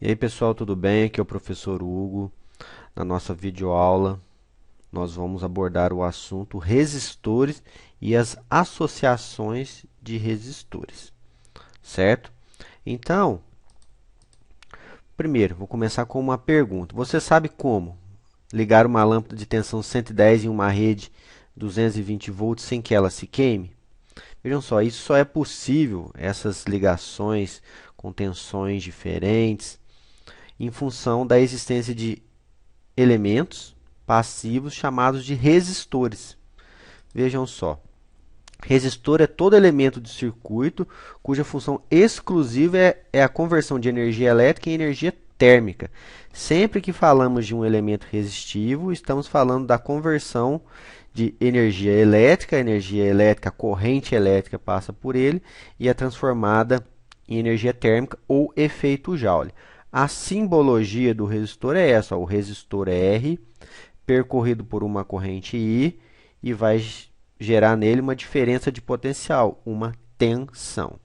E aí pessoal, tudo bem? Aqui é o professor Hugo. Na nossa videoaula, nós vamos abordar o assunto resistores e as associações de resistores, certo? Então, primeiro, vou começar com uma pergunta. Você sabe como ligar uma lâmpada de tensão 110 em uma rede 220 volts sem que ela se queime? Vejam só, isso só é possível, essas ligações com tensões diferentes, em função da existência de elementos passivos chamados de resistores. Vejam só, resistor é todo elemento de circuito cuja função exclusiva é a conversão de energia elétrica em energia térmica. Sempre que falamos de um elemento resistivo, estamos falando da conversão de energia elétrica, a corrente elétrica passa por ele e é transformada em energia térmica ou efeito Joule. A simbologia do resistor é essa, ó, o resistor R percorrido por uma corrente I e vai gerar nele uma diferença de potencial, uma tensão.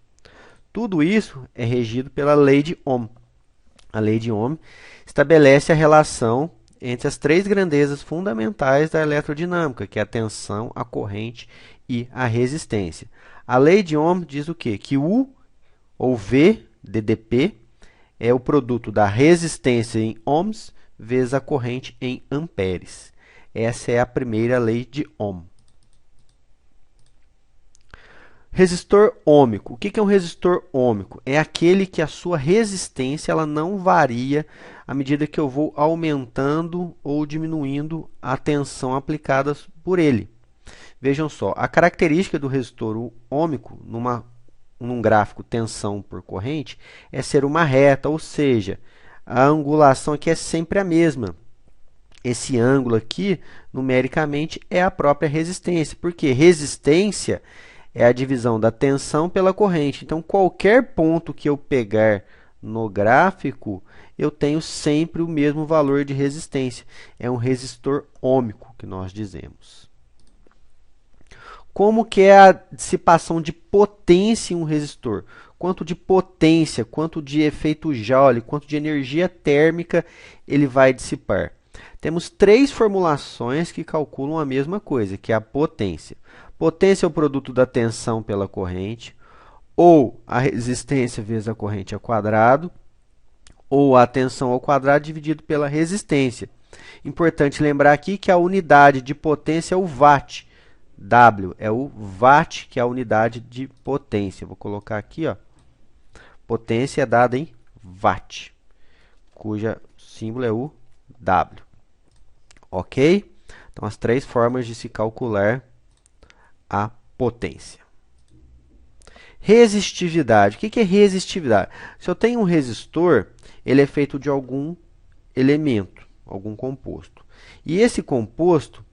Tudo isso é regido pela lei de Ohm. A lei de Ohm estabelece a relação entre as três grandezas fundamentais da eletrodinâmica, que é a tensão, a corrente e a resistência. A lei de Ohm diz o quê? Que U ou V, ddP, é o produto da resistência em ohms vezes a corrente em amperes. Essa é a primeira lei de Ohm. Resistor ôhmico. O que é um resistor ôhmico? É aquele que a sua resistência ela não varia à medida que eu vou aumentando ou diminuindo a tensão aplicada por ele. Vejam só, a característica do resistor ôhmico num gráfico tensão por corrente é ser uma reta, ou seja, a angulação aqui é sempre a mesma. Esse ângulo aqui, numericamente, é a própria resistência, porque resistência é a divisão da tensão pela corrente. Então, qualquer ponto que eu pegar no gráfico, eu tenho sempre o mesmo valor de resistência. É um resistor ôhmico que nós dizemos. Como que é a dissipação de potência em um resistor? Quanto de potência, quanto de efeito Joule, quanto de energia térmica ele vai dissipar? Temos três formulações que calculam a mesma coisa, que é a potência. Potência é o produto da tensão pela corrente, ou a resistência vezes a corrente ao quadrado, ou a tensão ao quadrado dividido pela resistência. Importante lembrar aqui que a unidade de potência é o watt. W é o watt, que é a unidade de potência. Vou colocar aqui, ó. Potência é dada em watt, cuja símbolo é o W. Ok? Então, as três formas de se calcular a potência. Resistividade. O que é resistividade? Se eu tenho um resistor, ele é feito de algum elemento, algum composto. E esse composto,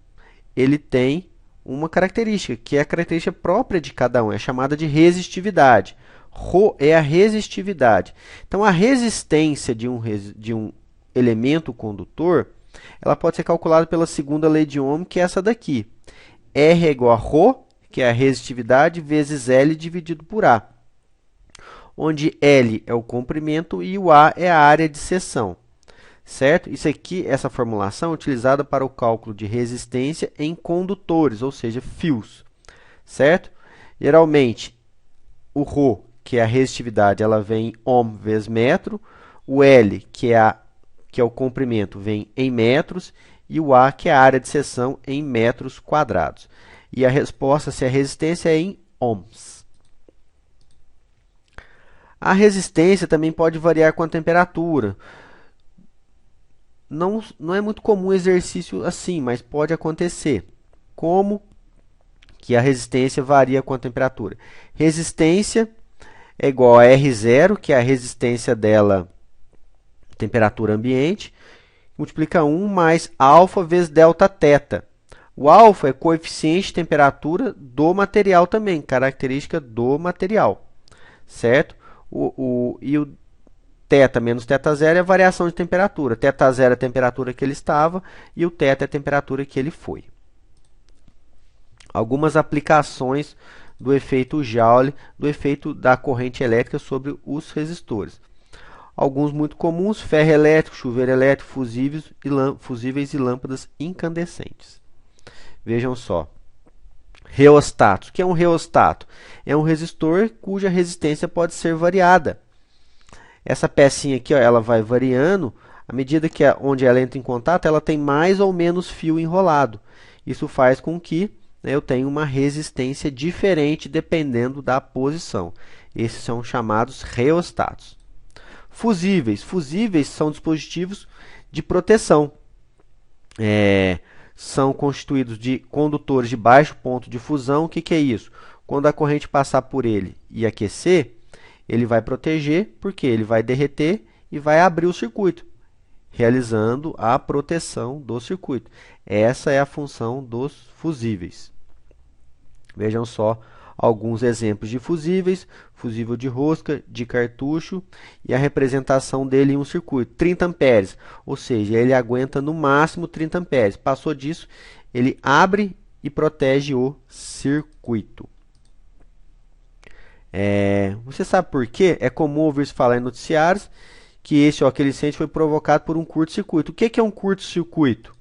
ele tem uma característica, que é a característica própria de cada um, é chamada de resistividade. Rho é a resistividade. Então, a resistência de um elemento condutor, ela pode ser calculada pela segunda lei de Ohm, que é essa daqui. R é igual a Rho, que é a resistividade, vezes L dividido por A, onde L é o comprimento e o A é a área de seção. Certo? Isso aqui, essa formulação é utilizada para o cálculo de resistência em condutores, ou seja, fios. Certo? Geralmente, o Rho, que é a resistividade, ela vem em ohm vezes metro. O L, que é o comprimento, vem em metros. E o A, que é a área de seção, em metros quadrados. E a resposta, se a resistência, é em ohms. A resistência também pode variar com a temperatura. Não é muito comum exercício assim, mas pode acontecer. Como que a resistência varia com a temperatura? Resistência é igual a R0, que é a resistência dela, temperatura ambiente, multiplica 1 mais alfa vezes delta θ. O alfa é coeficiente de temperatura do material também, característica do material, certo? E o θ menos θ0 é a variação de temperatura. θ0 é a temperatura que ele estava e o θ é a temperatura que ele foi. Algumas aplicações do efeito Joule, do efeito da corrente elétrica sobre os resistores. Alguns muito comuns: ferro elétrico, chuveiro elétrico, fusíveis e lâmpadas incandescentes. Vejam só. Reostatos. O que é um reostato? É um resistor cuja resistência pode ser variada. Essa pecinha aqui, ó, ela vai variando à medida que onde ela entra em contato, ela tem mais ou menos fio enrolado. Isso faz com que, né, eu tenha uma resistência diferente dependendo da posição. Esses são chamados reostatos. Fusíveis. Fusíveis são dispositivos de proteção. São constituídos de condutores de baixo ponto de fusão. O que é isso? Quando a corrente passar por ele e aquecer, ele vai proteger, porque ele vai derreter e vai abrir o circuito, realizando a proteção do circuito. Essa é a função dos fusíveis. Vejam só alguns exemplos de fusíveis: fusível de rosca, de cartucho, e a representação dele em um circuito, 30 amperes, ou seja, ele aguenta no máximo 30 amperes. Passou disso, ele abre e protege o circuito. Você sabe por quê? É comum ouvir-se falar em noticiários que esse ou aquele incêndio foi provocado por um curto-circuito. O que é um curto-circuito?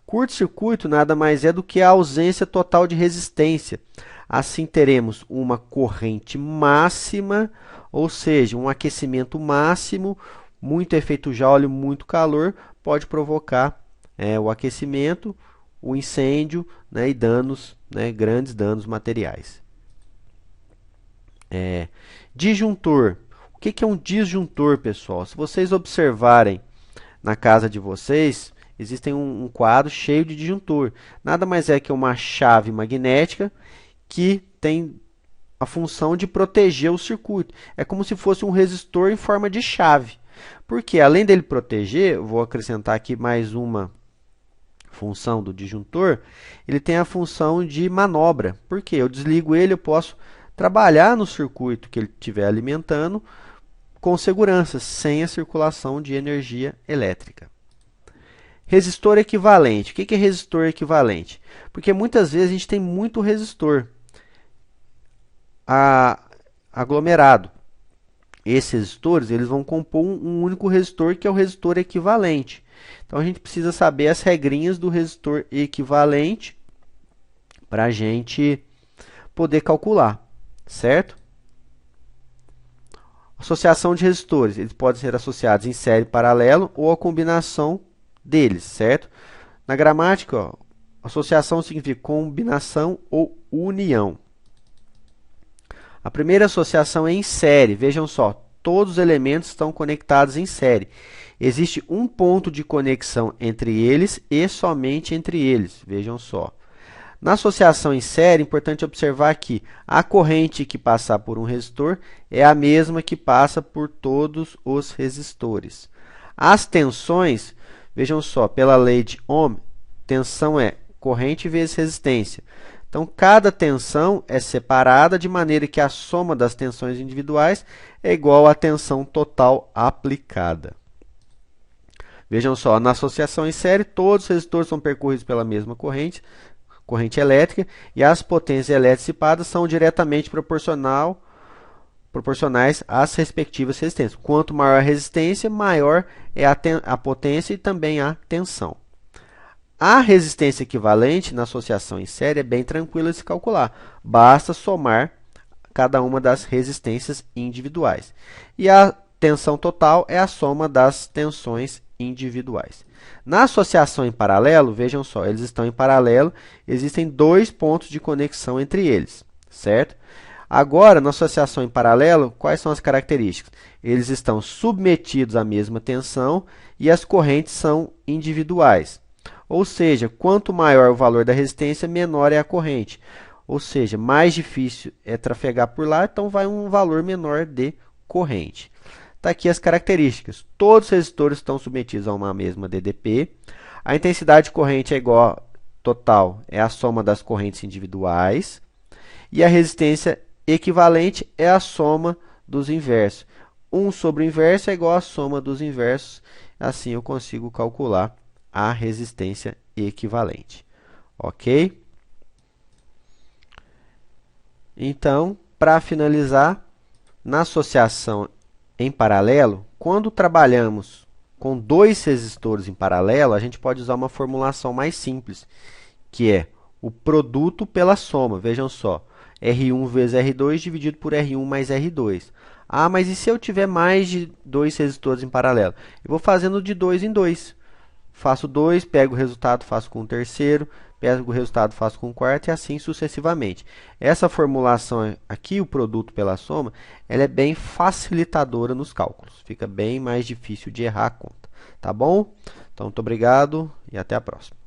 Curto-circuito nada mais é do que a ausência total de resistência. Assim teremos uma corrente máxima, ou seja, um aquecimento máximo, muito efeito Joule, muito calor, pode provocar o aquecimento, o incêndio, né, e danos, né, grandes danos materiais. Disjuntor. O que é um disjuntor, pessoal? Se vocês observarem na casa de vocês, existe um quadro cheio de disjuntor. Nada mais é que uma chave magnética que tem a função de proteger o circuito. É como se fosse um resistor em forma de chave. Porque, além dele proteger, eu vou acrescentar aqui mais uma função do disjuntor, ele tem a função de manobra. Porque eu desligo ele, eu posso trabalhar no circuito que ele estiver alimentando com segurança, sem a circulação de energia elétrica. Resistor equivalente. O que é resistor equivalente? Porque muitas vezes a gente tem muito resistor aglomerado. Esses resistores eles vão compor um único resistor, que é o resistor equivalente. Então a gente precisa saber as regrinhas do resistor equivalente para a gente poder calcular, certo? Associação de resistores. Eles podem ser associados em série paralelo ou a combinação deles, certo? Na gramática, ó, associação significa combinação ou união. A primeira associação é em série. Vejam só, todos os elementos estão conectados em série. Existe um ponto de conexão entre eles e somente entre eles. Vejam só. Na associação em série, é importante observar que a corrente que passar por um resistor é a mesma que passa por todos os resistores. As tensões, vejam só, pela lei de Ohm, tensão é corrente vezes resistência. Então, cada tensão é separada de maneira que a soma das tensões individuais é igual à tensão total aplicada. Vejam só, na associação em série, todos os resistores são percorridos pela mesma corrente elétrica, e as potências elétricas dissipadas são diretamente proporcionais às respectivas resistências. Quanto maior a resistência, maior é a potência e também a tensão. A resistência equivalente na associação em série é bem tranquila de se calcular. Basta somar cada uma das resistências individuais. E a tensão total é a soma das tensões individuais. Na associação em paralelo, vejam só, eles estão em paralelo, existem dois pontos de conexão entre eles, certo? Agora, na associação em paralelo, quais são as características? Eles estão submetidos à mesma tensão e as correntes são individuais. Ou seja, quanto maior o valor da resistência, menor é a corrente. Ou seja, mais difícil é trafegar por lá, então vai um valor menor de corrente. Está aqui as características. Todos os resistores estão submetidos a uma mesma DDP. A intensidade de corrente é igual total, é a soma das correntes individuais. E a resistência equivalente é a soma dos inversos. 1 sobre o inverso é igual à soma dos inversos. Assim eu consigo calcular a resistência equivalente. Ok? Então, para finalizar, na associação em paralelo, quando trabalhamos com dois resistores em paralelo, a gente pode usar uma formulação mais simples, que é o produto pela soma. Vejam só, R1 vezes R2 dividido por R1 mais R2. Ah, mas e se eu tiver mais de dois resistores em paralelo? Eu vou fazendo de dois em dois. Faço dois, pego o resultado, faço com o terceiro, pego o resultado, faço com o quarto e assim sucessivamente. Essa formulação aqui, o produto pela soma, ela é bem facilitadora nos cálculos. Fica bem mais difícil de errar a conta. Tá bom? Então, muito obrigado e até a próxima.